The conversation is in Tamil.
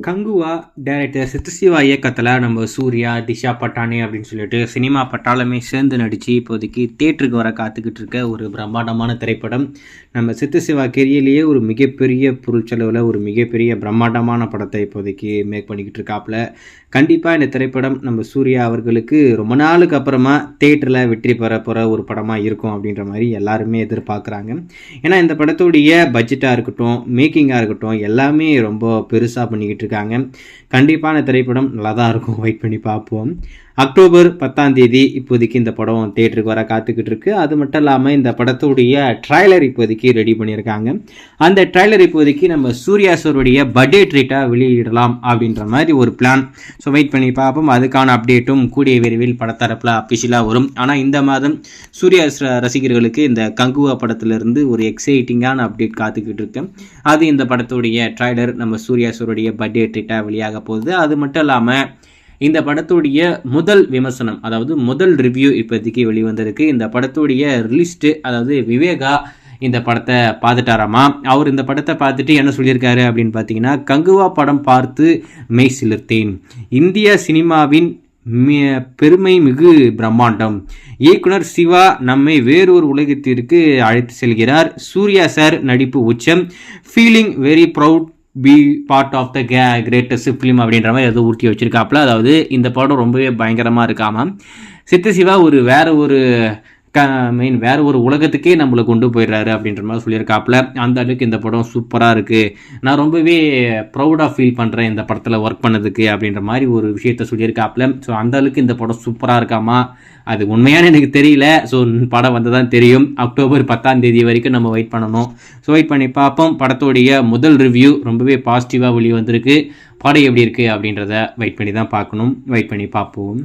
கங்குவா டைரக்டர் சித்துசிவா இயக்கத்தில் நம்ம சூர்யா, திஷா பட்டானி அப்படின்னு சொல்லிட்டு சினிமா பட்டாளமே சேர்ந்து நடித்து இப்போதைக்கு தேட்டருக்கு வர காத்துக்கிட்டு இருக்க ஒரு பிரம்மாண்டமான திரைப்படம். நம்ம சித்துசிவா கெரியர்லேயே ஒரு மிகப்பெரிய பொருட்செலவில் ஒரு மிகப்பெரிய பிரம்மாண்டமான படத்தை இப்போதைக்கு மேக் பண்ணிக்கிட்டு இருக்காப்புல. கண்டிப்பாக இந்த திரைப்படம் நம்ம சூர்யா அவர்களுக்கு ரொம்ப நாளுக்கு அப்புறமா தேட்டரில் வெற்றி பெற போகிற ஒரு படமாக இருக்கும் அப்படின்ற மாதிரி எல்லாருமே எதிர்பார்க்குறாங்க. ஏன்னா இந்த படத்துடைய பட்ஜெட்டாக இருக்கட்டும், மேக்கிங்காக இருக்கட்டும், எல்லாமே ரொம்ப பெருசாக பண்ணிக்கிட்டு இருக்காங்க. கண்டிப்பான திரைப்படம் நல்லா தான் இருக்கும், வெயிட் பண்ணி பார்ப்போம். அக்டோபர் 10 இப்போதைக்கு இந்த படம் தேட்டருக்கு வர காத்துக்கிட்டு இருக்கு. அது மட்டும் இல்லாமல் இந்த படத்துடைய ட்ரைலர் இப்போதைக்கு ரெடி பண்ணியிருக்காங்க. அந்த ட்ரைலர் இப்போதைக்கு நம்ம சூர்யா சாருடைய பர்த்டே ட்ரீட்டாக வெளியிடலாம் அப்படின்ற மாதிரி ஒரு பிளான். ஸோ வெயிட் பண்ணி பார்ப்போம். அதுக்கான அப்டேட்டும் கூடிய விரைவில் படத்தரப்பில் அஃபிஷியலாக வரும். ஆனால் இந்த மாதம் சூர்யா ரசிகர்களுக்கு இந்த கங்குவா படத்திலிருந்து ஒரு எக்ஸைட்டிங்கான அப்டேட் காத்துக்கிட்டு இருக்கு. அது இந்த படத்துடைய ட்ரைலர் நம்ம சூர்யா சாருடைய பர்த்டே ட்ரீட்டாக வெளியாக போகுது. அது மட்டும் இல்லாமல் இந்த படத்துடைய முதல் விமர்சனம், அதாவது முதல் ரிவ்யூ இப்போதைக்கு வெளிவந்திருக்கு. இந்த படத்துடைய ரிலீஸ்டு, அதாவது விவேகா இந்த படத்தை பார்த்துட்டாராமா. அவர் இந்த படத்தை பார்த்துட்டு என்ன சொல்லியிருக்காரு அப்படின்னு பார்த்தீங்கன்னா, கங்குவா படம் பார்த்து மெய் சிலிர்த்தேன், இந்திய சினிமாவின் பெருமை மிகு பிரம்மாண்டம், இயக்குனர் சிவா நம்மை வேறொரு உலகத்திற்கு அழைத்து செல்கிறார், சூர்யா சார் நடிப்பு உச்சம், feeling very proud be part of the greatest film அப்படின்ற மாதிரி எதுவும் ஊட்டி வச்சிருக்காப்புல. அதாவது இந்த படம் ரொம்பவே பயங்கரமாக இருக்காமல் சித்து சிவா வேற ஒரு உலகத்துக்கே நம்மளை கொண்டு போயிடுறாரு அப்படின்ற மாதிரி சொல்லியிருக்காப்புல. அந்த அளவுக்கு இந்த படம் சூப்பராக இருக்குது, நான் ரொம்பவே ப்ரௌடாக ஃபீல் பண்ணுறேன் இந்த படத்தில் ஒர்க் பண்ணதுக்கு அப்படின்ற மாதிரி ஒரு விஷயத்த சொல்லியிருக்காப்புல. ஸோ அந்த அளவுக்கு இந்த படம் சூப்பராக இருக்காமா, அது உண்மையான எனக்கு தெரியல. ஸோ படம் வந்து தான் தெரியும். அக்டோபர் 10 வரைக்கும் நம்ம வெயிட் பண்ணணும். ஸோ வெயிட் பண்ணி பார்ப்போம். படத்தோடைய முதல் ரிவ்யூ ரொம்பவே பாசிட்டிவாக வெளியே வந்திருக்கு. படம் எப்படி இருக்குது அப்படின்றத வெயிட் பண்ணி தான் பார்க்கணும். வெயிட் பண்ணி பார்ப்போம்.